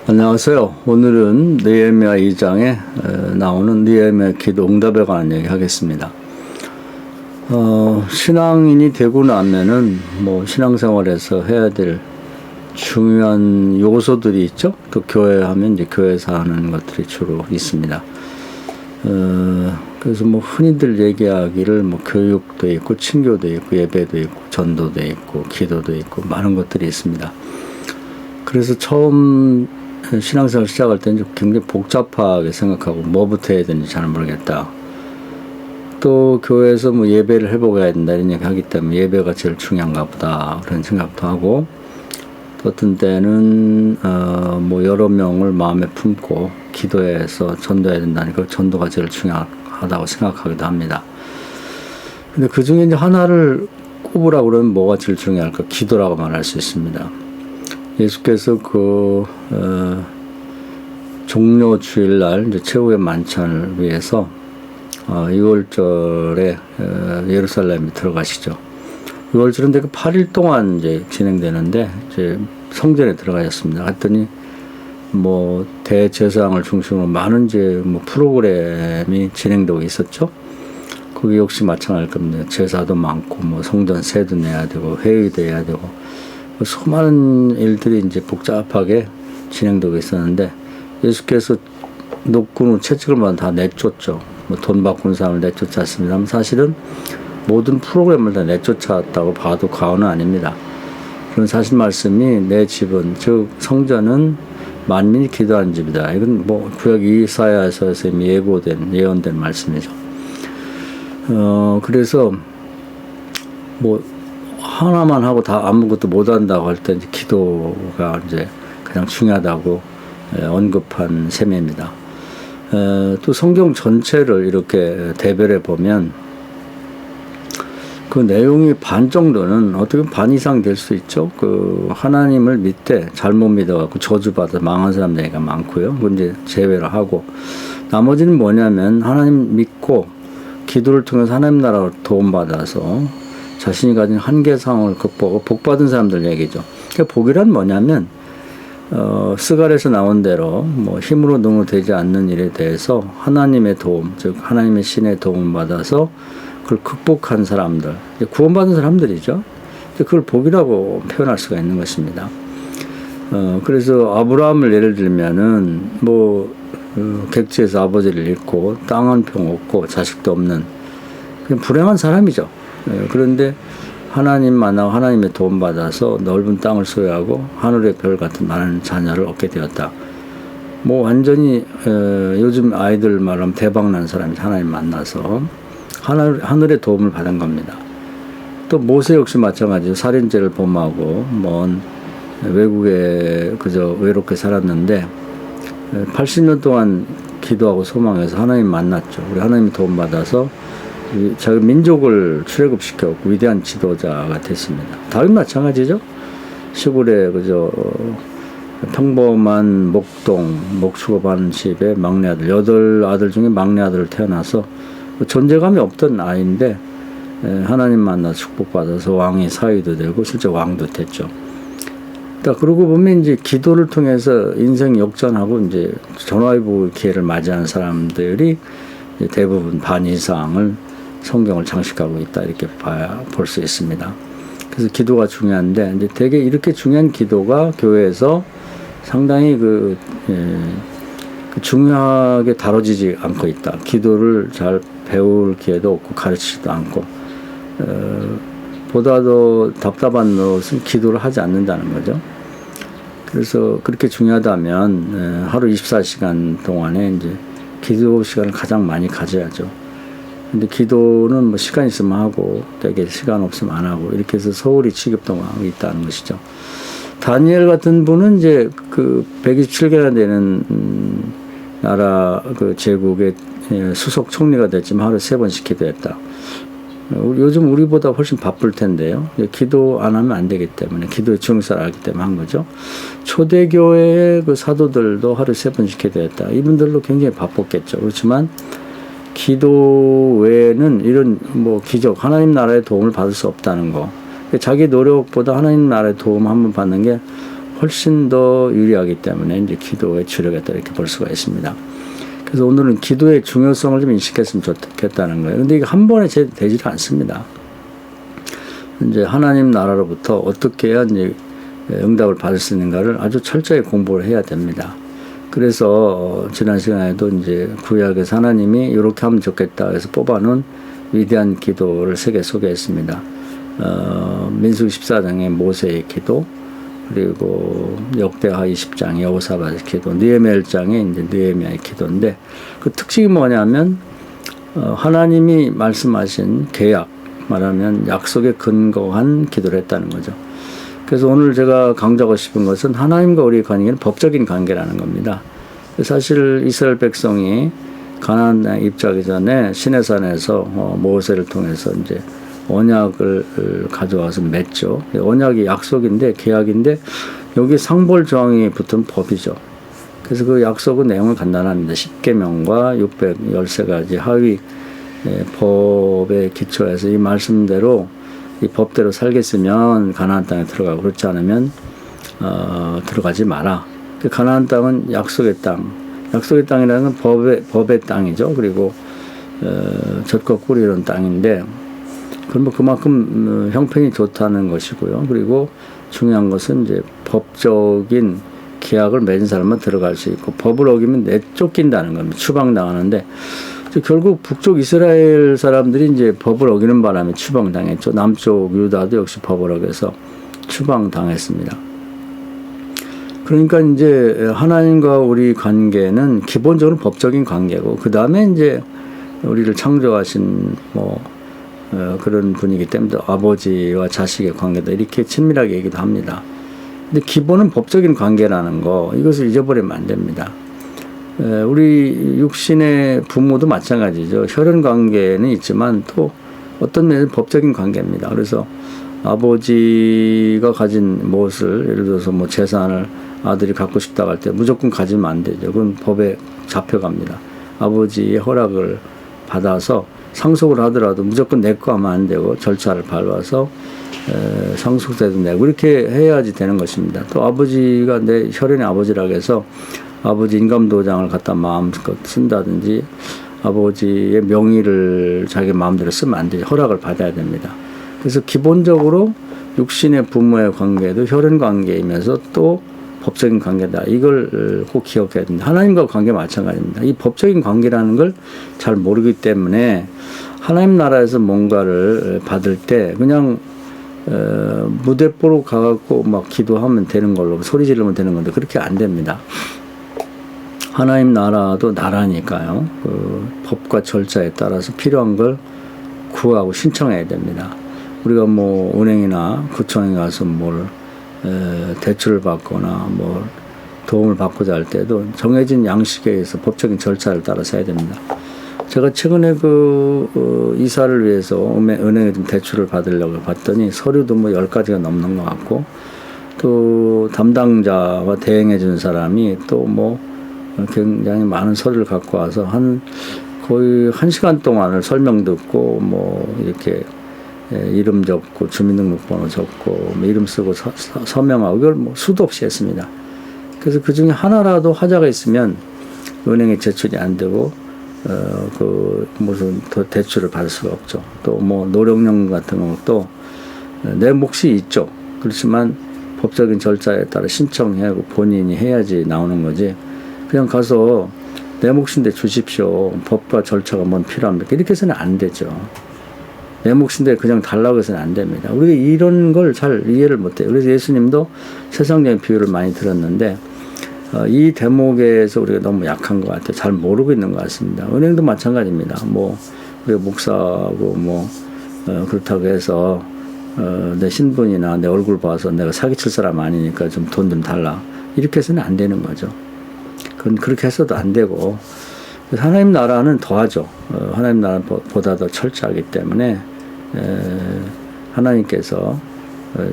안녕하세요. 오늘은 느헤미야 2장에 나오는 느헤미야 기도 응답에 관한 얘기 하겠습니다. 신앙인이 되고 나면은 신앙생활에서 해야 될 중요한 요소들이 있죠. 또 교회 하면 이제 교회에서 하는 것들이 주로 있습니다. 그래서 흔히들 얘기하기를 교육도 있고 친교도 있고 예배도 있고 전도도 있고 기도도 있고 많은 것들이 있습니다. 그래서 처음 신앙생활 시작할 때는 굉장히 복잡하게 생각하고 뭐부터 해야 되는지 잘 모르겠다. 또 교회에서 예배를 해보아야 된다 이런 얘기 하기 때문에 예배가 제일 중요한가 보다 그런 생각도 하고, 또 어떤 때는 여러 명을 마음에 품고 기도해서 전도해야 된다니까 전도가 제일 중요하다고 생각하기도 합니다. 근데 그 중에 이제 하나를 꼽으라고 그러면 뭐가 제일 중요할까? 기도라고 말할 수 있습니다. 예수께서 종료 주일날 이제 최후의 만찬을 위해서 6월절에 예루살렘에 들어가시죠. 6월절은 8일 동안 이제 진행되는데 이제 성전에 들어가셨습니다. 했더니 대제사장을 중심으로 많은 이제 프로그램이 진행되고 있었죠. 거기 역시 마찬가지일 겁니다. 제사도 많고 성전세도 내야 되고 회의도 해야 되고 수많은 일들이 이제 복잡하게 진행되고 있었는데, 예수께서 높고 채찍을 다 내쫓죠. 돈 바꾸는 사람을 내쫓지 않습니다. 사실은 모든 프로그램을 다 내쫓았다고 봐도 과언은 아닙니다. 그런 사실 말씀이 내 집은, 즉 성전은 만민이 기도하는 집이다. 이건 구약 이사야서에서 이미 예언된 말씀이죠. 그래서 하나만 하고 다 아무것도 못한다고 할 때 기도가 이제 가장 중요하다고 언급한 셈입니다. 또 성경 전체를 이렇게 대별해 보면 그 내용이 반 정도는 어떻게 보면 반 이상 될 수 있죠. 하나님을 믿되 잘못 믿어갖고 저주받아 망한 사람들이 많고요. 그건 이제 제외를 하고, 나머지는 뭐냐면 하나님 믿고 기도를 통해서 하나님 나라로 도움받아서 자신이 가진 한계 상황을 극복하고 복받은 사람들 얘기죠. 그러니까 복이란 뭐냐면 스갈에서 나온 대로 힘으로 능으로 되지 않는 일에 대해서 하나님의 도움, 즉 하나님의 신의 도움을 받아서 그걸 극복한 사람들, 구원받은 사람들이죠. 그걸 복이라고 표현할 수가 있는 것입니다. 그래서 아브라함을 예를 들면은 객지에서 아버지를 잃고 땅 한 평 없고 자식도 없는 그냥 불행한 사람이죠. 그런데 하나님 만나고 하나님의 도움 받아서 넓은 땅을 소유하고 하늘의 별 같은 많은 자녀를 얻게 되었다. 완전히 요즘 아이들 말하면 대박난 사람이 하나님 만나서 하늘의 도움을 받은 겁니다. 또 모세 역시 마찬가지로 살인죄를 범하고 먼 외국에 그저 외롭게 살았는데 80년 동안 기도하고 소망해서 하나님 만났죠. 우리 하나님의 도움 받아서 자기 민족을 출애굽시켰고 위대한 지도자가 됐습니다. 다윗 마찬가지죠. 시골에 그저 평범한 목축업하는 집의 막내 아들, 8아들 중에 막내 아들 태어나서 존재감이 없던 아이인데 하나님 만나 축복받아서 왕의 사위도 되고 실제 왕도 됐죠. 그러고 보면 이제 기도를 통해서 인생 역전하고 이제 전화위복의 기회를 맞이하는 사람들이 대부분 반 이상을 성경을 장식하고 있다 이렇게 볼 수 있습니다. 그래서 기도가 중요한데 이제 되게 이렇게 중요한 기도가 교회에서 상당히 중요하게 다뤄지지 않고 있다. 기도를 잘 배울 기회도 없고 가르치지도 않고 보다 더 답답한 것은 기도를 하지 않는다는 거죠. 그래서 그렇게 중요하다면 하루 24시간 동안에 이제 기도 시간을 가장 많이 가져야죠. 근데 기도는 시간 있으면 하고 되게 시간 없으면 안 하고 이렇게 해서 소홀히 취급당하고 있다는 것이죠. 다니엘 같은 분은 이제 127개나 되는 나라 제국의 수석 총리가 됐지만 하루에 3번씩 기도했다. 요즘 우리보다 훨씬 바쁠 텐데요. 기도 안 하면 안 되기 때문에 기도의 중요성을 알기 때문에 한 거죠. 초대교회의 사도들도 하루에 3번씩 기도했다. 이분들도 굉장히 바빴겠죠. 그렇지만 기도 외에는 이런 기적, 하나님 나라의 도움을 받을 수 없다는 거. 자기 노력보다 하나님 나라의 도움 한번 받는 게 훨씬 더 유리하기 때문에 이제 기도에 주력했다 이렇게 볼 수가 있습니다. 그래서 오늘은 기도의 중요성을 좀 인식했으면 좋겠다는 거예요. 근데 이게 한 번에 되지가 않습니다. 이제 하나님 나라로부터 어떻게 해야 이제 응답을 받을 수 있는가를 아주 철저히 공부를 해야 됩니다. 그래서 지난 시간에도 이제 구약에서 하나님이 이렇게 하면 좋겠다 해서 뽑아놓은 위대한 기도를 3개 소개했습니다. 민수기 14장의 모세의 기도, 그리고 역대하 20장의 여호사밧의 기도, 느헤미야 1장의 이제 느헤미야의 기도인데 그 특징이 뭐냐면 하나님이 말씀하신 계약, 말하면 약속에 근거한 기도를 했다는 거죠. 그래서 오늘 제가 강조하고 싶은 것은 하나님과 우리의 관계는 법적인 관계라는 겁니다. 사실 이스라엘 백성이 가나안 땅에 입주하기 전에 시내산에서 모세를 통해서 이제 언약을 가져와서 맺죠. 언약이 약속인데 계약인데 여기 상벌 조항이 붙은 법이죠. 그래서 그 약속은 내용은 간단합니다. 10계명과 613가지 하위 법에 기초해서 이 말씀대로 이 법대로 살겠으면 가나안 땅에 들어가고 그렇지 않으면 들어가지 마라. 그 가나안 땅은 약속의 땅. 약속의 땅이라는 건 법의 땅이죠. 그리고 젖과 꿀이 이런 땅인데 그럼 그만큼 형편이 좋다는 것이고요. 그리고 중요한 것은 이제 법적인 계약을 맺은 사람만 들어갈 수 있고 법을 어기면 내쫓긴다는 겁니다. 추방당하는데 결국 북쪽 이스라엘 사람들이 이제 법을 어기는 바람에 추방당했죠. 남쪽 유다도 역시 법을 어겨서 추방당했습니다. 그러니까 이제 하나님과 우리 관계는 기본적으로 법적인 관계고 그 다음에 이제 우리를 창조하신 그런 분이기 때문에 아버지와 자식의 관계다 이렇게 친밀하게 얘기도 합니다. 근데 기본은 법적인 관계라는 거 이것을 잊어버리면 안 됩니다. 우리 육신의 부모도 마찬가지죠. 혈연 관계는 있지만 또 어떤 면에는 법적인 관계입니다. 그래서 아버지가 가진 무엇을 예를 들어서 뭐 재산을 아들이 갖고 싶다고 할 때 무조건 가지면 안 되죠. 그건 법에 잡혀갑니다. 아버지의 허락을 받아서 상속을 하더라도 무조건 내 거 하면 안 되고 절차를 밟아서 상속세도 내고 이렇게 해야지 되는 것입니다. 또 아버지가 내 혈연의 아버지라고 해서 아버지 인감도장을 갖다 마음껏 쓴다든지 아버지의 명의를 자기 마음대로 쓰면 안 되죠. 허락을 받아야 됩니다. 그래서 기본적으로 육신의 부모의 관계도 혈연 관계이면서 또 법적인 관계다. 이걸 꼭 기억해야 됩니다. 하나님과 관계 마찬가지입니다. 이 법적인 관계라는 걸 잘 모르기 때문에 하나님 나라에서 뭔가를 받을 때 그냥 무대뽀로 가갖고 막 기도하면 되는 걸로 소리 지르면 되는 건데 그렇게 안 됩니다. 하나님 나라도 나라니까요. 그 법과 절차에 따라서 필요한 걸 구하고 신청해야 됩니다. 우리가 뭐 은행이나 구청에 가서 뭘 대출을 받거나 뭐 도움을 받고자 할 때도 정해진 양식에 의해서 법적인 절차를 따라서 해야 됩니다. 제가 최근에 이사를 위해서 은행에 좀 대출을 받으려고 봤더니 서류도 뭐 10가지가 넘는 것 같고 또 담당자와 대행해 주는 사람이 또 뭐 굉장히 많은 서류를 갖고 와서 거의 1시간 동안을 설명 듣고 뭐 이렇게 이름 적고 주민등록번호 적고 뭐 이름 쓰고 서명하고 이걸 뭐 수도 없이 했습니다. 그래서 그 중에 하나라도 하자가 있으면 은행에 제출이 안 되고 무슨 더 대출을 받을 수가 없죠. 또 뭐 노령연금 같은 것도 내 몫이 있죠. 그렇지만 법적인 절차에 따라 신청하고 본인이 해야지 나오는 거지. 그냥 가서 내 몫인데 주십시오. 법과 절차가 뭔 필요합니까? 이렇게 해서는 안 되죠. 내 몫인데 그냥 달라고 해서는 안 됩니다. 우리가 이런 걸 잘 이해를 못해요. 그래서 예수님도 세상적인 비유를 많이 들었는데 이 대목에서 우리가 너무 약한 것 같아요. 잘 모르고 있는 것 같습니다. 은행도 마찬가지입니다. 뭐 우리가 목사하고 뭐 그렇다고 해서 내 신분이나 내 얼굴 봐서 내가 사기칠 사람 아니니까 좀 돈 좀 달라. 이렇게 해서는 안 되는 거죠. 그건 그렇게 해서도 안 되고 하나님 나라는 더하죠. 하나님 나라는 보다 더 철저하기 때문에 하나님께서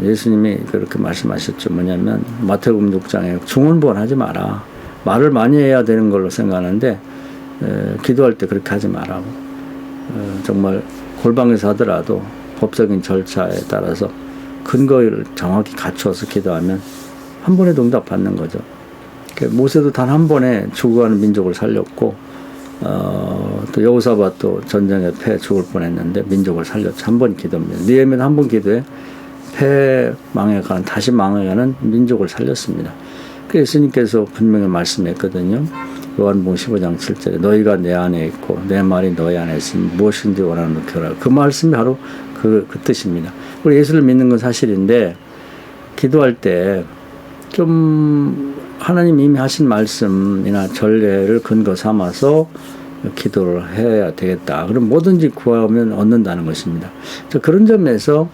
예수님이 그렇게 말씀하셨죠. 뭐냐면 마태복음 6장에 중언부언하지 마라. 말을 많이 해야 되는 걸로 생각하는데 기도할 때 그렇게 하지 마라고. 정말 골방에서 하더라도 법적인 절차에 따라서 근거를 정확히 갖추어서 기도하면 한 번에도 응답받는 거죠. 모세도 단 한 번에 죽어가는 민족을 살렸고, 또 여호사밧도 전쟁에 패 죽을 뻔했는데 민족을 살렸죠. 한 번 기도입니다. 느헤미야는 한 번 기도에 패망해가는, 다시 망해가는 민족을 살렸습니다. 그래서 예수님께서 분명히 말씀했거든요. 요한복음 15장 7절에 너희가 내 안에 있고 내 말이 너희 안에 있으면 무엇인지 원하는 것 구하라. 그 말씀이 바로 그 뜻입니다. 우리 예수를 믿는 건 사실인데, 기도할 때 좀 하나님 이미 하신 말씀이나 전례를 근거 삼아서 기도를 해야 되겠다. 그럼 뭐든지 구하면 얻는다는 것입니다. 그런 점에서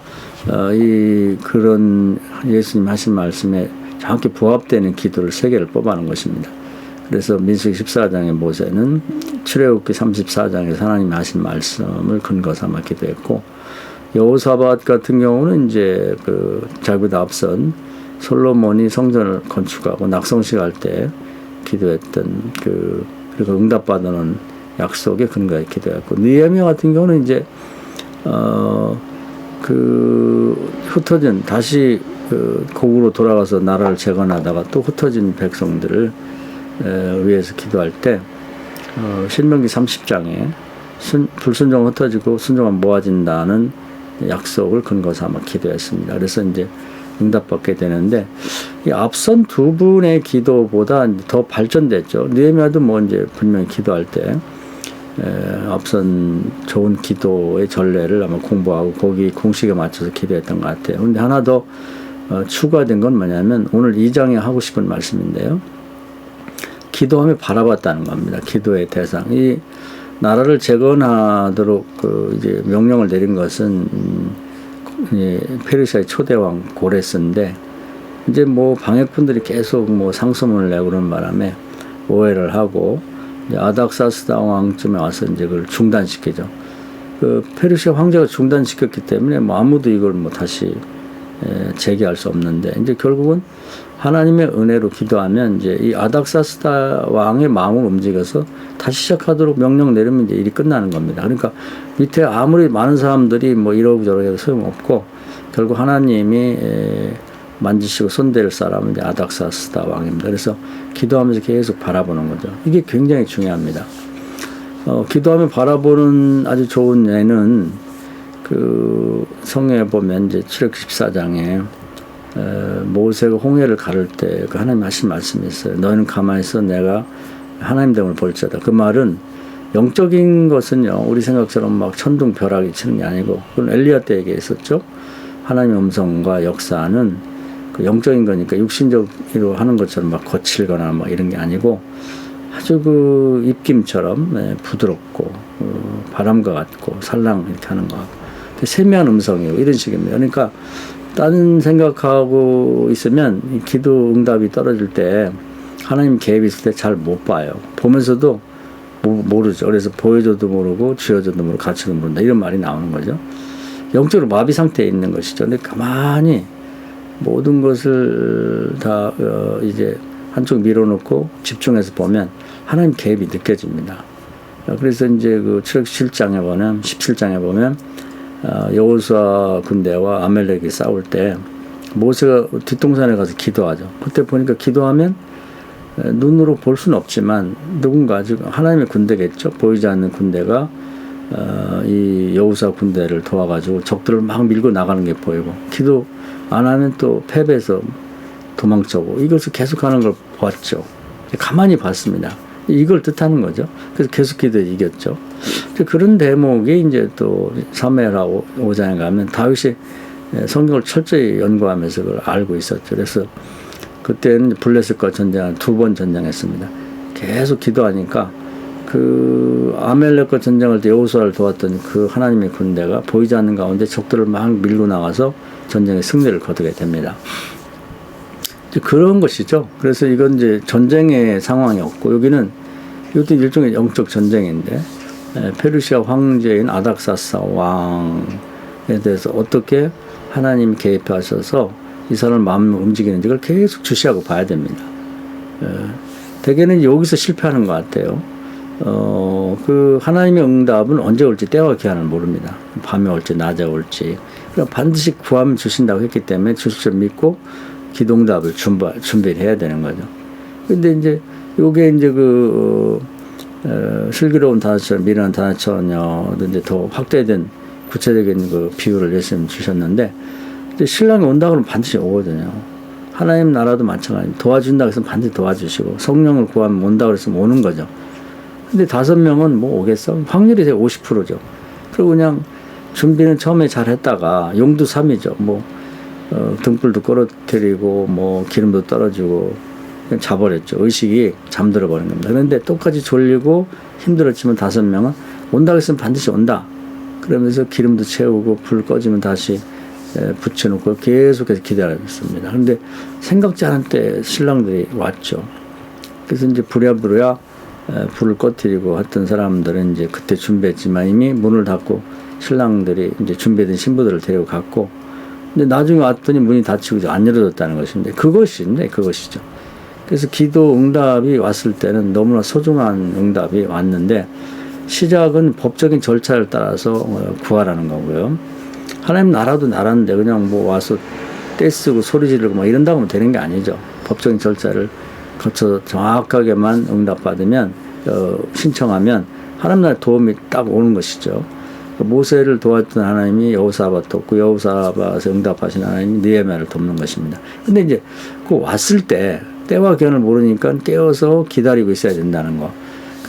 그런 예수님 하신 말씀에 정확히 부합되는 기도를 3개를 뽑아놓은 것입니다. 그래서 민수기 14장의 모세는 출애굽기 34장에서 하나님이 하신 말씀을 근거 삼아 기도했고, 여호사밧 같은 경우는 이제 자기보다 앞선 솔로몬이 성전을 건축하고 낙성식 할 때 기도했던 그리고 응답받는 약속에 근거해 기도했고, 느헤미야 같은 경우는 이제 흩어진 다시 고국으로 돌아가서 나라를 재건하다가 또 흩어진 백성들을 위해서 기도할 때 신명기 30장에 불순종 흩어지고 순종하면 모아진다는 약속을 근거 삼아 기도했습니다. 그래서 이제 응답받게 되는데, 이 앞선 두 분의 기도보다 더 발전됐죠. 느헤미야도 뭐 이제 분명히 기도할 때 앞선 좋은 기도의 전례를 아마 공부하고 거기 공식에 맞춰서 기도했던 것 같아요. 그런데 하나 더 추가된 건 뭐냐면 오늘 2장에 하고 싶은 말씀인데요. 기도하며 바라봤다는 겁니다. 기도의 대상. 이 나라를 재건하도록 이제 명령을 내린 것은 페르시아의 초대왕 고레스인데, 이제 뭐 방해꾼들이 계속 뭐 상소문을 내고 그런 바람에 오해를 하고 이제 아닥사스다 왕쯤에 와서 이제 그걸 중단시키죠. 페르시아 황제가 중단시켰기 때문에 뭐 아무도 이걸 뭐 다시 재개할 수 없는데, 이제 결국은 하나님의 은혜로 기도하면 이제 이 아닥사스다 왕의 마음을 움직여서 다시 시작하도록 명령 내리면 이제 일이 끝나는 겁니다. 그러니까 밑에 아무리 많은 사람들이 뭐 이러고저러고 해도 소용없고, 결국 하나님이 만지시고 손댈 사람은 이제 아닥사스다 왕입니다. 그래서 기도하면서 계속 바라보는 거죠. 이게 굉장히 중요합니다. 기도하며 바라보는 아주 좋은 예는 성경에 보면 이제 출애굽기 14장에 모세가 홍해를 가를 때 하나님 하신 말씀이 있어요. 너희는 가만히 있어 내가 하나님 됨을 볼지어다. 그 말은 영적인 것은요, 우리 생각처럼 막 천둥벼락이 치는 게 아니고, 그건 엘리야 때 얘기했었죠. 하나님의 음성과 역사는 영적인 거니까 육신적으로 하는 것처럼 막 거칠거나 막 이런 게 아니고 아주 입김처럼 부드럽고 바람과 같고 살랑 이렇게 하는 거, 세미한 음성이에요. 이런 식입니다. 그러니까 다른 생각하고 있으면 기도 응답이 떨어질 때, 하나님 개입이 있을 때 잘 못 봐요. 보면서도 모르죠. 그래서 보여줘도 모르고 쥐어줘도 모르고 가르쳐도 모른다, 이런 말이 나오는 거죠. 영적으로 마비 상태에 있는 것이죠. 근데 가만히 모든 것을 다 이제 한쪽 밀어놓고 집중해서 보면 하나님 개입이 느껴집니다. 그래서 이제 출애굽기 17장에 보면 여호수아 군대와 아말렉이 싸울 때 모세가 뒷동산에 가서 기도하죠. 그때 보니까 기도하면 눈으로 볼 수는 없지만 누군가 하나님의 군대겠죠. 보이지 않는 군대가 이 여호수아 군대를 도와가지고 적들을 막 밀고 나가는 게 보이고, 기도 안 하면 또 패배해서 도망쳐고, 이것을 계속하는 걸 봤죠. 가만히 봤습니다. 이걸 뜻하는 거죠. 그래서 계속 기도해 이겼죠. 그런 대목이 이제 또 사무엘하 5장에 가면 다윗이 성경을 철저히 연구하면서 그걸 알고 있었죠. 그래서 그때는 블레셋과 전쟁을 2번 전쟁했습니다. 계속 기도하니까 아멜렉과 전쟁할 때 여호수아를 도왔던 하나님의 군대가 보이지 않는 가운데 적들을 막 밀고 나가서 전쟁의 승리를 거두게 됩니다. 그런 것이죠. 그래서 이건 이제 전쟁의 상황이었고, 이것도 일종의 영적 전쟁인데, 페르시아 황제인 아닥사스다 왕에 대해서 어떻게 하나님이 개입하셔서 이 사람을 마음을 움직이는지 그걸 계속 주시하고 봐야 됩니다. 대개는 여기서 실패하는 것 같아요. 하나님의 응답은 언제 올지 때와 기한을 모릅니다. 밤에 올지 낮에 올지. 그러니까 반드시 구하면 주신다고 했기 때문에 주실 줄 믿고 기도응답을 준비를 해야 되는 거죠. 근데 이제 요게 이제 슬기로운 다나처녀, 미련한 다나처녀도 이제 더 확대된 구체적인 그 비유를 예수님 주셨는데, 이제 신랑이 온다 그러면 반드시 오거든요. 하나님 나라도 마찬가지입니다. 도와준다 그랬으면 반드시 도와주시고, 성령을 구하면 온다 그랬으면 오는 거죠. 근데 5명은 뭐 오겠어? 확률이 되게 50%죠. 그리고 그냥 준비는 처음에 잘 했다가 용두삼이죠. 뭐 등불도 끌어뜨리고 뭐 기름도 떨어지고 그냥 자버렸죠. 의식이 잠들어 버린 겁니다. 그런데 똑같이 졸리고 힘들었지만 5명은 온다 그랬으면 반드시 온다. 그러면서 기름도 채우고 불 꺼지면 다시 붙여놓고 계속해서 기다렸습니다. 그런데 생각지 않은 때 신랑들이 왔죠. 그래서 이제 부랴부랴 불을 꺼뜨리고 했던 사람들은 이제 그때 준비했지만 이미 문을 닫고 신랑들이 이제 준비된 신부들을 데리고 갔고, 근데 나중에 왔더니 문이 닫히고 안 열어졌다는 것인데 그것이죠. 그래서 기도 응답이 왔을 때는 너무나 소중한 응답이 왔는데, 시작은 법적인 절차를 따라서 구하라는 거고요. 하나님 나라도 나라인데 그냥 뭐 와서 떼쓰고 소리 지르고 막 이런다고 하면 되는 게 아니죠. 법적인 절차를 거쳐서 정확하게만 응답받으면 신청하면 하나님 나라의 도움이 딱 오는 것이죠. 모세를 도왔던 하나님이 여호사밧 돕고, 여호사밧에 응답하신 하나님이 느헤미야를 돕는 것입니다. 근데 이제 그 왔을 때 때와 기한을 모르니까 깨어서 기다리고 있어야 된다는 거.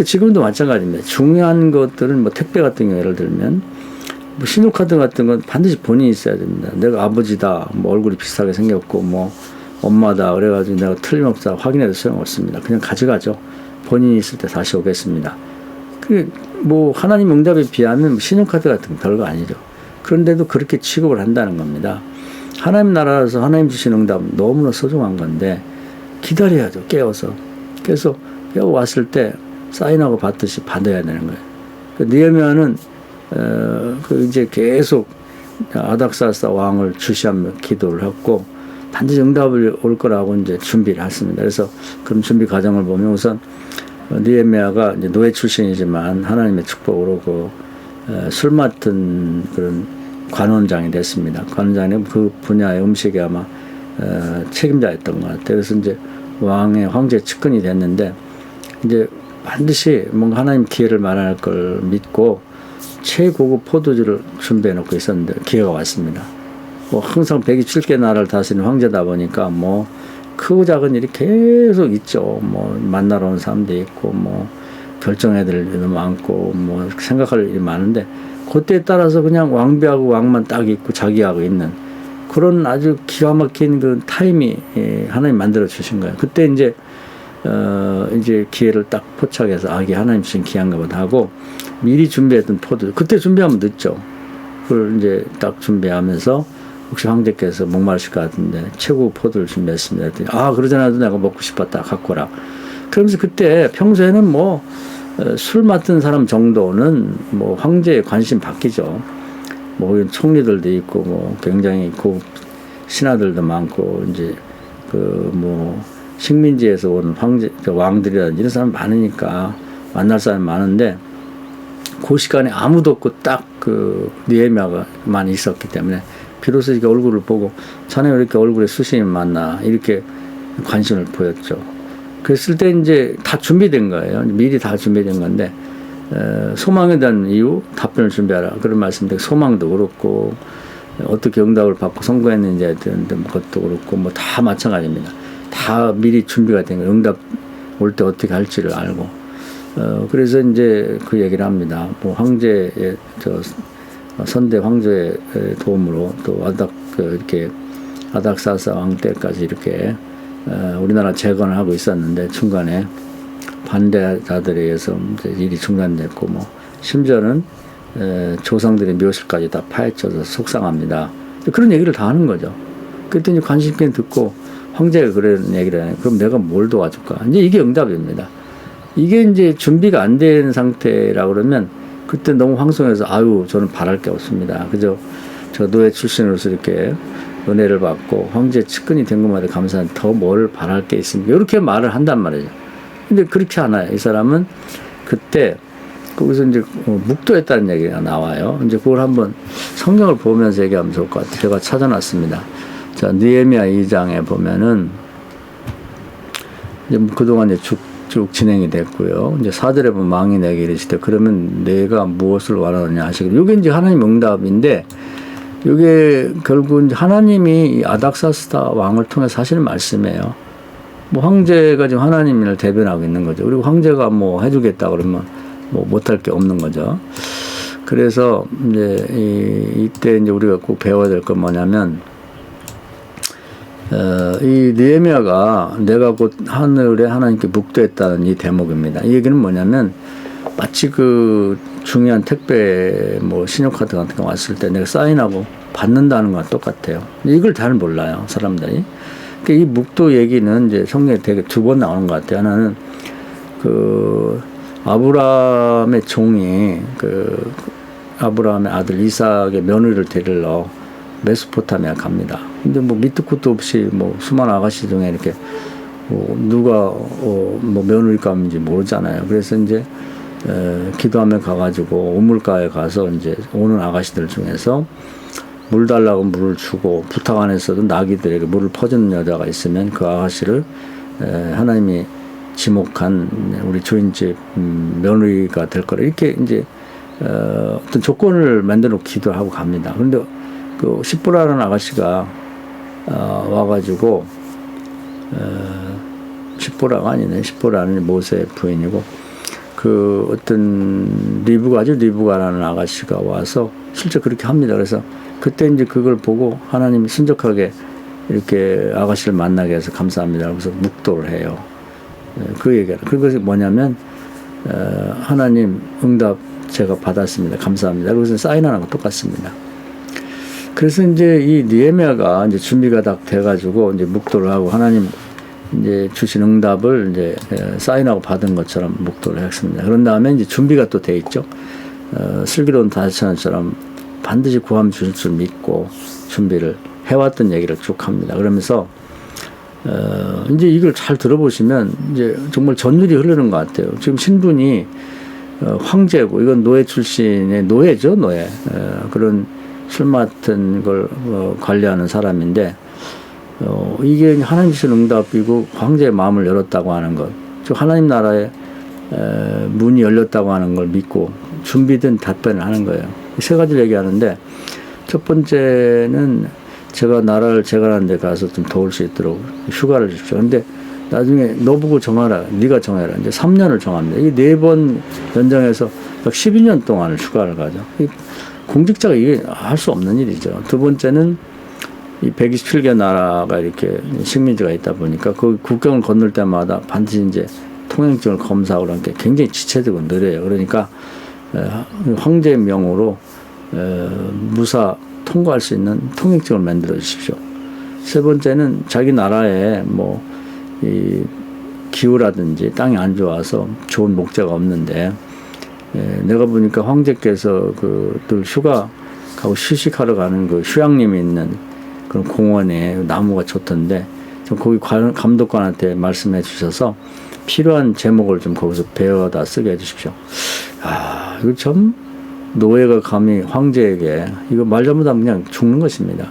지금도 마찬가지입니다. 중요한 것들은 뭐 택배 같은 경우 예를 들면 뭐 신용카드 같은 건 반드시 본인이 있어야 됩니다. 내가 아버지다, 뭐 얼굴이 비슷하게 생겼고 뭐 엄마다 그래가지고 내가 틀림없다 확인해도 소용없습니다. 그냥 가져가죠. 본인이 있을 때 다시 오겠습니다. 그게 뭐 하나님 응답에 비하면 신용카드 같은 거 별거 아니죠. 그런데도 그렇게 취급을 한다는 겁니다. 하나님 나라에서 하나님 주신 응답은 너무나 소중한 건데 기다려야죠. 깨어서. 그래서 깨어 왔을 때 사인하고 받듯이 받아야 되는 거예요. 느헤미야는 이제 계속 아닥사스다 왕을 주시하며 기도를 했고 반드시 응답을 올 거라고 이제 준비를 했습니다. 그래서 그런 준비 과정을 보면 우선 느헤미야가 이제 노예 출신이지만 하나님의 축복으로 술 맡은 그런 관원장이 됐습니다. 관원장이 그 분야의 음식에 아마 책임자였던 것 같아요. 그래서 이제 황제 측근이 됐는데 이제 반드시 뭔가 하나님 기회를 마련할 걸 믿고 최고급 포도주를 준비해 놓고 있었는데 기회가 왔습니다. 뭐 항상 127개 나라를 다스리는 황제다 보니까 뭐 크고 작은 일이 계속 있죠. 뭐 만나러 온 사람도 있고 뭐 결정해야 될 일도 많고 뭐 생각할 일이 많은데 그때에 따라서 그냥 왕비하고 왕만 딱 있고 자기하고 있는 그런 아주 기가 막힌 그 타임이 하나님 만들어 주신 거예요. 그때 이제 기회를 딱 포착해서 이게 하나님 주신 기한가 보다 하고 미리 준비했던 포도 그때 준비하면 늦죠. 그걸 이제 딱 준비하면서 혹시 황제께서 목마르실 것 같은데 최고 포도를 준비했습니다. 그러잖아도 내가 먹고 싶었다 갖고 오라. 그러면서 그때 평소에는 뭐 술 맡은 사람 정도는 뭐 황제의 관심 바뀌죠. 뭐 총리들도 있고 뭐 굉장히 고급 신하들도 많고 이제 뭐 식민지에서 온 왕들이라든지 이런 사람 많으니까 만날 사람이 많은데 그 시간에 아무도 없고 딱 느헤미야가만 있었기 때문에 비로소 이렇게 얼굴을 보고 자네 왜 이렇게 얼굴에 수심이 많나 이렇게 관심을 보였죠. 그랬을 때 이제 다 준비된 거예요. 미리 다 준비된 건데 소망에 대한 이유 답변을 준비하라 그런 말씀인데 소망도 그렇고 어떻게 응답을 받고 성공했는지에 대한 것도 그렇고 뭐 다 마찬가지입니다. 다 미리 준비가 된 거예요. 응답 올 때 어떻게 할지를 알고 그래서 이제 그 얘기를 합니다. 뭐 황제의 선대 황제의 도움으로 또 이렇게 아닥사스 왕 때까지 이렇게 우리나라 재건을 하고 있었는데 중간에 반대자들에 의해서 이제 일이 중단됐고 뭐 심지어는 조상들의 묘실까지 다 파헤쳐서 속상합니다. 그런 얘기를 다 하는 거죠. 그랬더니 관심 있게 듣고 황제가 그런 얘기를 하네. 그럼 내가 뭘 도와줄까? 이제 이게 응답입니다. 이게 이제 준비가 안 된 상태라 그러면 그때 너무 황송해서 저는 바랄 게 없습니다. 그저 저 노예 출신으로서 이렇게 은혜를 받고 황제 측근이 된 것마다 감사한데 더 뭘 바랄 게 있습니까? 이렇게 말을 한단 말이죠. 근데 그렇지 않아요. 이 사람은 그때 거기서 이제 묵도했다는 얘기가 나와요. 이제 그걸 한번 성경을 보면서 얘기하면 좋을 것 같아요. 제가 찾아놨습니다. 자, 느헤미야 2장에 보면은 이제 그동안 이제 쭉 진행이 됐고요. 이제 4절에 보면 왕이 내게 이르시되 그러면 내가 무엇을 원하느냐 하시고, 이게 이제 하나님 응답인데, 이게 결국 이제 하나님이 아닥사스다 왕을 통해서 하시는 말씀이에요. 뭐 황제가 지금 하나님을 대변하고 있는 거죠. 그리고 황제가 뭐 해주겠다 그러면 뭐 못할 게 없는 거죠. 그래서 이제 이때 이제 우리가 꼭 배워야 될 건 뭐냐면, 이 느헤미야가 내가 곧 하늘에 하나님께 묵도했다는 이 대목입니다. 이 얘기는 뭐냐면, 마치 그 중요한 택배 뭐 신용카드 같은 거 왔을 때 내가 사인하고 받는다는 거랑 똑같아요. 이걸 잘 몰라요, 사람들이. 그러니까 이 묵도 얘기는 이제 성경에 되게 두 번 나오는 것 같아요. 하나는 그 아브라함의 종이 그 아브라함의 아들 이삭의 며느리를 데리러 메소포타미아 갑니다. 근데 뭐 밑도 끝도 없이 뭐 수많은 아가씨 중에 이렇게 누가 뭐 며느리감인지 모르잖아요. 그래서 이제 기도하며 가가지고 우물가에 가서 이제 오는 아가씨들 중에서 물 달라고 물을 주고, 부탁 안 했어도 나귀들에게 물을 퍼주는 여자가 있으면 그 아가씨를 하나님이 지목한 우리 주인집 며느리가 될 거라, 이렇게 이제 어떤 조건을 만들어 놓고 기도하고 갑니다. 그런데 그 시보라라는 아가씨가 와가지고 시보라가 아니네, 시보라는 모세의 부인이고, 그 어떤 리브가라는 아가씨가 와서 실제 그렇게 합니다. 그래서 그때 이제 그걸 보고 하나님이 순적하게 이렇게 아가씨를 만나게 해서 감사합니다. 그래서 묵도를 해요. 그 얘기를. 그것이 뭐냐면, 하나님 응답 제가 받았습니다. 감사합니다. 그래서 사인하는 거 똑같습니다. 그래서 이제 이 느헤미야가 이제 준비가 다 돼가지고 이제 묵도를 하고 하나님 이제 주신 응답을 이제 사인하고 받은 것처럼 묵도를 했습니다. 그런 다음에 이제 준비가 또 돼 있죠. 슬기로운 다윗처럼 반드시 구하면 주실 줄 믿고 준비를 해왔던 얘기를 쭉 합니다. 그러면서 이제 이걸 잘 들어보시면 이제 정말 전율이 흐르는 것 같아요. 지금 신분이 황제고, 이건 노예 출신의 노예죠, 노예. 그런 술 맡은 걸 관리하는 사람인데, 이게 하나님 주신 응답이고 황제의 마음을 열었다고 하는 것, 즉 하나님 나라의 문이 열렸다고 하는 걸 믿고 준비된 답변을 하는 거예요. 세 가지를 얘기하는데, 첫 번째는 제가 나라를 재건하는 데 가서 좀 도울 수 있도록 휴가를 주십시오. 근데 나중에 너 보고 정하라, 네가 정해라. 이제 3년을 정합니다. 이 4번 연장해서 약 12년 동안을 휴가를 가죠. 공직자가 이게 할 수 없는 일이죠. 두 번째는 이 127개 나라가 이렇게 식민지가 있다 보니까 그 국경을 건널 때마다 반드시 이제 통행증을 검사하고 그런 게 굉장히 지체되고 느려요. 그러니까 황제의 명으로 무사 통과할 수 있는 통행증을 만들어 주십시오. 세 번째는 자기 나라에 뭐 이 기후라든지 땅이 안 좋아서 좋은 목재가 없는데, 내가 보니까 황제께서 늘 휴가 가고 휴식하러 가는 그 휴양림이 있는 그런 공원에 나무가 좋던데, 좀 거기 감독관한테 말씀해 주셔서 필요한 제목을 좀 거기서 배워다 쓰게 해 주십시오. 아, 이거 참 노예가 감히 황제에게, 이거 말 잘못하면 그냥 죽는 것입니다.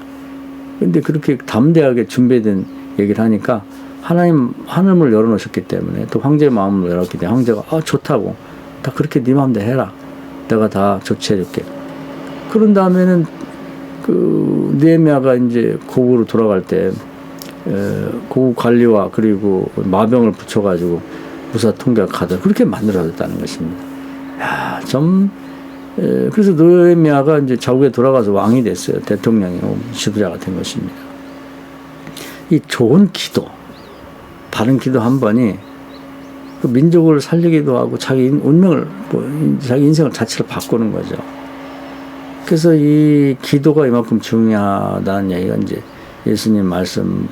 근데 그렇게 담대하게 준비된 얘기를 하니까 하나님 하늘을 열어놓으셨기 때문에, 또 황제의 마음을 열었기 때문에 황제가 좋다고, 다 그렇게 네 마음대로 해라, 내가 다 조치해 줄게. 그런 다음에는 그 느헤미야가 이제 고국으로 돌아갈 때 고국 관리와 그리고 마병을 붙여가지고 무사 통과하다 그렇게 만들어졌다는 것입니다. 야, 좀 그래서 느헤미야가 이제 자국에 돌아가서 왕이 됐어요. 대통령이 지도자가 된 것입니다. 이 좋은 기도, 바른 기도 한 번이 그 민족을 살리기도 하고 자기 운명을, 자기 인생을 자체를 바꾸는 거죠. 그래서 이 기도가 이만큼 중요하다는 얘기가 이제 예수님 말씀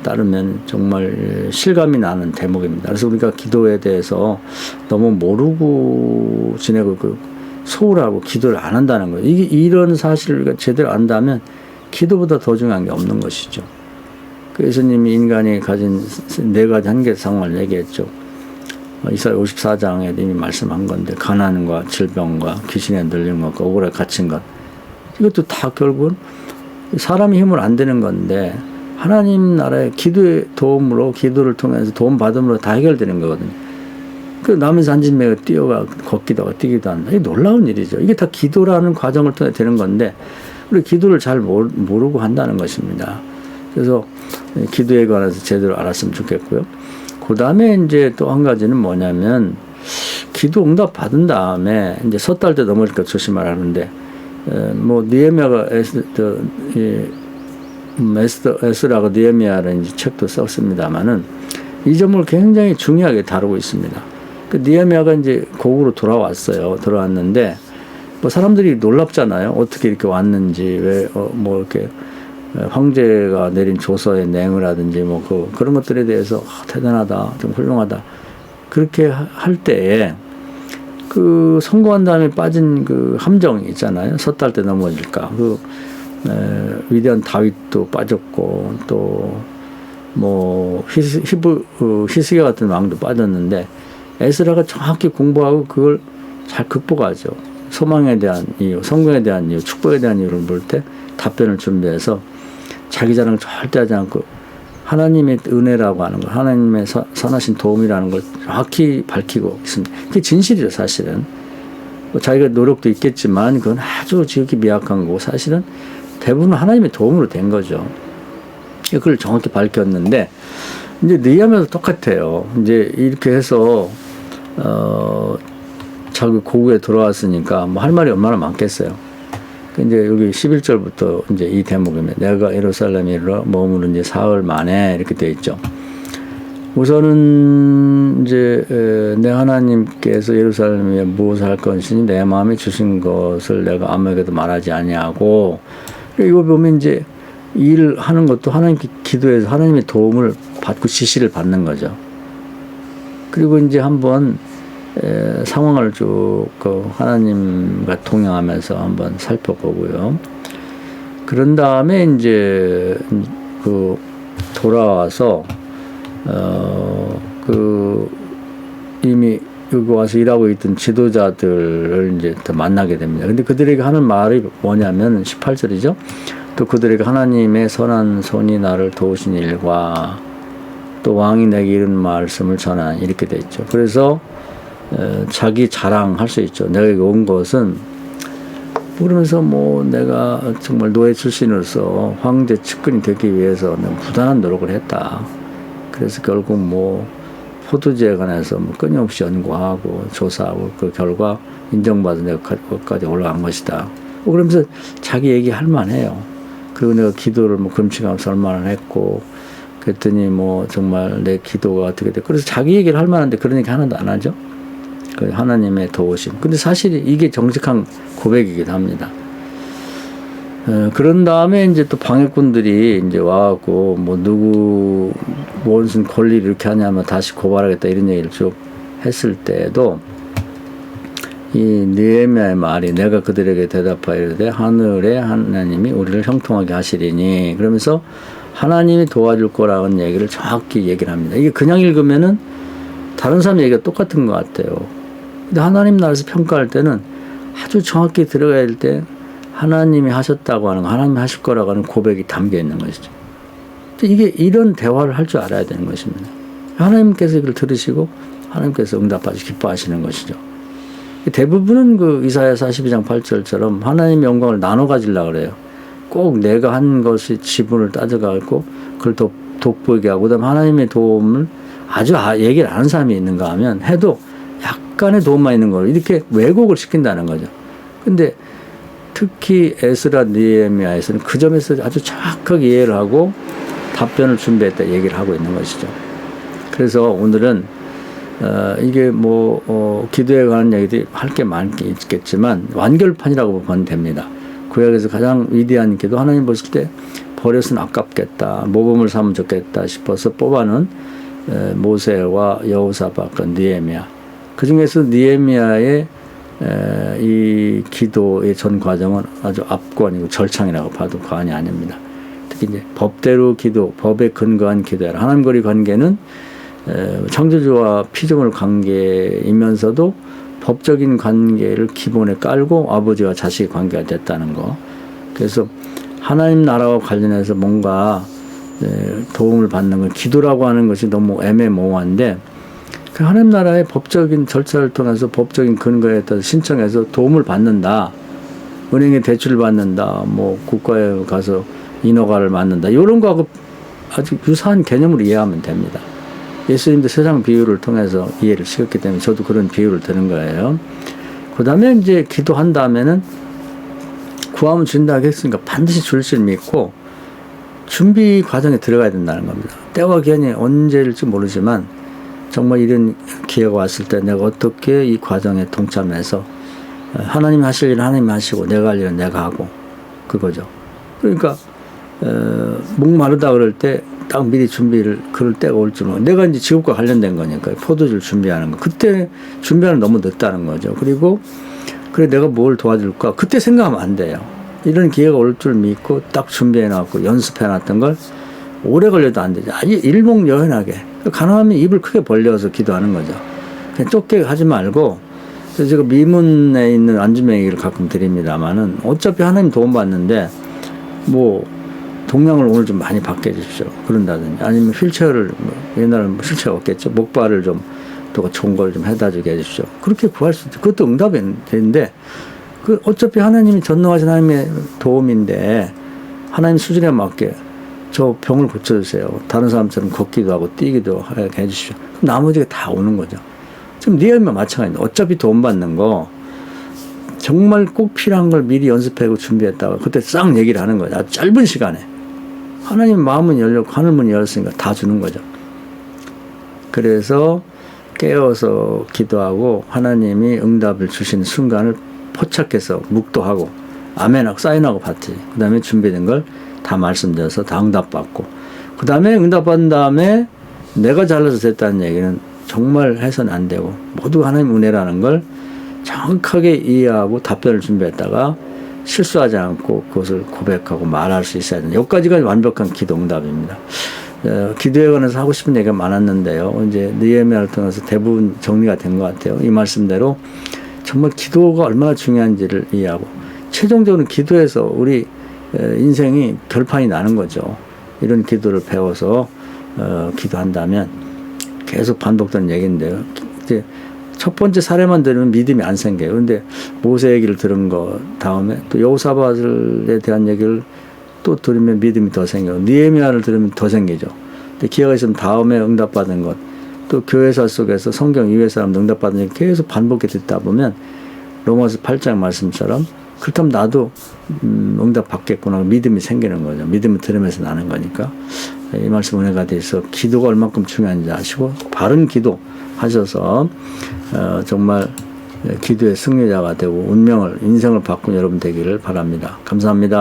따르면 정말 실감이 나는 대목입니다. 그래서 우리가 기도에 대해서 너무 모르고 지내고 소홀하고 기도를 안 한다는 거예요. 이런 사실을 우리가 제대로 안다면 기도보다 더 중요한 게 없는 것이죠. 그 예수님이 인간이 가진 4가지 한계 상황을 얘기했죠. 이사야 54장에 이미 말씀한 건데, 가난과 질병과 귀신에 들린 것과 억울에 갇힌 것, 이것도 다 결국은 사람의 힘으로 안 되는 건데, 하나님 나라의 기도의 도움으로, 기도를 통해서 도움 받음으로 다 해결되는 거거든요. 그 남의 산진매가 뛰어가 걷기도 하고 뛰기도 한다. 이게 놀라운 일이죠. 이게 다 기도라는 과정을 통해 되는 건데 우리 기도를 잘 모르고 한다는 것입니다. 그래서 기도에 관해서 제대로 알았으면 좋겠고요. 그 다음에 이제 또 한 가지는 뭐냐면 기도 응답 받은 다음에 이제 섣달 때 넘어질까 조심하라는데 뭐 느헤미야가 에스라가 느헤미야라는 책도 썼습니다만은 이 점을 굉장히 중요하게 다루고 있습니다. 그 느헤미야가 이제 고국으로 돌아왔는데 뭐 사람들이 놀랍잖아요. 어떻게 이렇게 왔는지, 왜 뭐 이렇게 황제가 내린 조서의 내용이라든지 뭐 그런 것들에 대해서 대단하다, 좀 훌륭하다 그렇게 할 때에 그 선거한 다음에 빠진 그 함정이 있잖아요. 섣달 때 넘어질까. 위대한 다윗도 빠졌고 또 뭐 히스기야 같은 왕도 빠졌는데 에스라가 정확히 공부하고 그걸 잘 극복하죠. 소망에 대한 이유, 성공에 대한 이유, 축복에 대한 이유를 물 때 답변을 준비해서 자기 자랑 절대 하지 않고 하나님의 은혜라고 하는 거, 하나님의 선하신 도움이라는 걸 정확히 밝히고 있습니다. 그게 진실이죠, 사실은. 뭐 자기가 노력도 있겠지만 그건 아주 지극히 미약한 거고 사실은 대부분 하나님의 도움으로 된 거죠. 그걸 정확히 밝혔는데 이제 느헤미야도 똑같아요. 이제 이렇게 해서 자기 고국에 돌아왔으니까 뭐 할 말이 얼마나 많겠어요. 이제 여기 11절부터 이제 이 대목입니다. 내가 예루살렘에 이르러 머무른 지 사흘 만에 이렇게 되어 있죠. 우선은 이제 내 하나님께서 예루살렘에 무엇을 할 것이니 내 마음에 주신 것을 내가 아무에게도 말하지 아니하고, 이거 보면 이제 일하는 것도 하나님께 기도해서 하나님의 도움을 받고 지시를 받는 거죠. 그리고 이제 한번 상황을 쭉 하나님과 동행하면서 한번 살펴보고요. 그런 다음에 이제 돌아와서 이미 여기 와서 일하고 있던 지도자들을 이제 또 만나게 됩니다. 근데 그들에게 하는 말이 뭐냐면 18절이죠. 또 그들에게 하나님의 선한 손이 나를 도우신 일과 또 왕이 내게 이른 말씀을 전하니 이렇게 돼 있죠. 그래서 자기 자랑할 수 있죠. 내가 여기 온 것은 그러면서 뭐 내가 정말 노예 출신으로서 황제 측근이 되기 위해서 부단한 노력을 했다. 그래서 결국 뭐 포도주에 관해서 뭐 끊임없이 연구하고 조사하고 그 결과 인정받은 내가 거기까지 올라간 것이다. 그러면서 자기 얘기할 만해요. 그리고 내가 기도를 뭐 금식하면서 얼마나 했고 그랬더니 뭐 정말 내 기도가 어떻게 돼. 그래서 자기 얘기를 할 만한데 그런 얘기 하나도 안 하죠. 그 하나님의 도우심. 근데 사실 이게 정직한 고백이기도 합니다. 그런 다음에 이제 또 방해꾼들이 이제 와갖고 뭐 무슨 권리를 이렇게 하냐면 다시 고발하겠다 이런 얘기를 쭉 했을 때에도 이 느헤미야의 말이 내가 그들에게 대답하여 이르되 하늘의 하나님이 우리를 형통하게 하시리니 그러면서 하나님이 도와줄 거라는 얘기를 정확히 얘기를 합니다. 이게 그냥 읽으면은 다른 사람 얘기가 똑같은 것 같아요. 근데 하나님 나라에서 평가할 때는 아주 정확히 들어가야 될 때 하나님이 하셨다고 하는 거, 하나님이 하실 거라고 하는 고백이 담겨 있는 것이죠. 이게 이런 대화를 할 줄 알아야 되는 것입니다. 하나님께서 이걸 들으시고 하나님께서 응답하시 기뻐하시는 것이죠. 대부분은 그 이사야 42장 8절처럼 하나님의 영광을 나눠 가지려고 그래요. 꼭 내가 한 것이 지분을 따져가고 그걸 돋보이게 하고 그다음 하나님의 도움을 아주 얘기를 안 하는 사람이 있는가 하면 해도 약간의 도움만 있는 걸 이렇게 왜곡을 시킨다는 거죠. 근데 특히 에스라 느헤미야에서는 그 점에서 아주 정확하게 이해를 하고 답변을 준비했다 얘기를 하고 있는 것이죠. 그래서 오늘은 이게 기도에 관한 얘기들이 할 게 많게 있겠지만 완결판이라고 보면 됩니다. 구약에서 가장 위대한 기도, 하나님 보실 때 버려서는 아깝겠다, 모범을 삼으면 좋겠다 싶어서 뽑아놓은 모세와 여호사밧과 느헤미야. 그 중에서 느헤미야의 이 기도의 전 과정은 아주 압권이고 절창이라고 봐도 과언이 아닙니다. 특히 이제 법대로 기도, 법에 근거한 기도라. 하나님과의 관계는 창조주와 피조물 관계이면서도 법적인 관계를 기본에 깔고 아버지와 자식의 관계가 됐다는 거. 그래서 하나님 나라와 관련해서 뭔가 도움을 받는 건 기도라고 하는 것이 너무 애매모호한데 그 하나님 나라의 법적인 절차를 통해서 법적인 근거에 따라서 신청해서 도움을 받는다. 은행에 대출을 받는다. 뭐 국가에 가서 인허가를 받는다. 이런 거하고 아주 유사한 개념으로 이해하면 됩니다. 예수님도 세상 비유를 통해서 이해를 시켰기 때문에 저도 그런 비유를 드는 거예요. 그 다음에 이제 기도한 다음에는 구하면 준다고 했으니까 반드시 줄 줄 믿고 준비 과정에 들어가야 된다는 겁니다. 때와 기한이 언제일지 모르지만 정말 이런 기회가 왔을 때 내가 어떻게 이 과정에 동참해서 하나님 하실 일은 하나님 하시고 내가 할 일은 내가 하고 그거죠. 그러니까 목마르다 그럴 때 딱 미리 준비를 그럴 때가 올 줄 모르고 내가 이제 직업과 관련된 거니까 포도주를 준비하는 거 그때 준비하는 너무 늦다는 거죠. 그리고 그래 내가 뭘 도와줄까 그때 생각하면 안 돼요. 이런 기회가 올 줄 믿고 딱 준비해놨고 연습해놨던 걸 오래 걸려도 안 되죠. 아주 일목요연하게 가능하면 입을 크게 벌려서 기도하는 거죠. 그냥 좁게 하지 말고 그래서 제가 미문에 있는 안주명 얘기를 가끔 드립니다만은 어차피 하나님 도움 받는데 뭐 동량을 오늘 좀 많이 받게 해주십시오. 그런다든지 아니면 휠체어를 옛날에는 휠체어 없겠죠. 목발을 좀 또 좋은 걸 좀 해다 주게 해주십시오. 그렇게 구할 수 있죠. 그것도 응답이 되는데 그 어차피 하나님이 전능하신 하나님의 도움인데 하나님 수준에 맞게 저 병을 고쳐주세요. 다른 사람처럼 걷기도 하고 뛰기도 하게 해주십시오. 그럼 나머지가 다 오는 거죠. 지금 니엘만 마찬가지입니다. 어차피 돈 받는 거 정말 꼭 필요한 걸 미리 연습하고 준비했다가 그때 싹 얘기를 하는 거죠. 아주 짧은 시간에. 하나님 마음은 열렸고 하늘문이 열렸으니까 다 주는 거죠. 그래서 깨어서 기도하고 하나님이 응답을 주신 순간을 포착해서 묵도하고 아멘하고 사인하고 받지. 그 다음에 준비된 걸 다 말씀드려서 다 응답받고 그 다음에 응답받은 다음에 내가 잘라서 됐다는 얘기는 정말 해서는 안 되고 모두 하나님 은혜라는 걸 정확하게 이해하고 답변을 준비했다가 실수하지 않고 그것을 고백하고 말할 수 있어야 된다. 여기까지가 완벽한 기도 응답입니다. 기도에 관해서 하고 싶은 얘기가 많았는데요. 이제 느헤미야를 통해서 대부분 정리가 된 것 같아요. 이 말씀대로 정말 기도가 얼마나 중요한지를 이해하고 최종적으로 기도에서 우리 인생이 결판이 나는 거죠. 이런 기도를 배워서 기도한다면 계속 반복되는 얘기인데요. 이제 첫 번째 사례만 들으면 믿음이 안 생겨요. 그런데 모세 얘기를 들은 거 다음에 또 여호사밧에 대한 얘기를 또 들으면 믿음이 더 생겨요. 느헤미야를 들으면 더 생기죠. 근데 기회가 있으면 다음에 응답받은 것, 또 교회사 속에서 성경 이외 사람 응답받은 얘기 계속 반복해 듣다 보면 로마서 8장 말씀처럼 그렇다면 나도 응답 받겠구나 믿음이 생기는 거죠. 믿음을 들으면서 나는 거니까 이 말씀 은혜가 돼서 기도가 얼마큼 중요한지 아시고 바른 기도 하셔서 정말 기도의 승리자가 되고 운명을 인생을 바꾼 여러분 되기를 바랍니다. 감사합니다.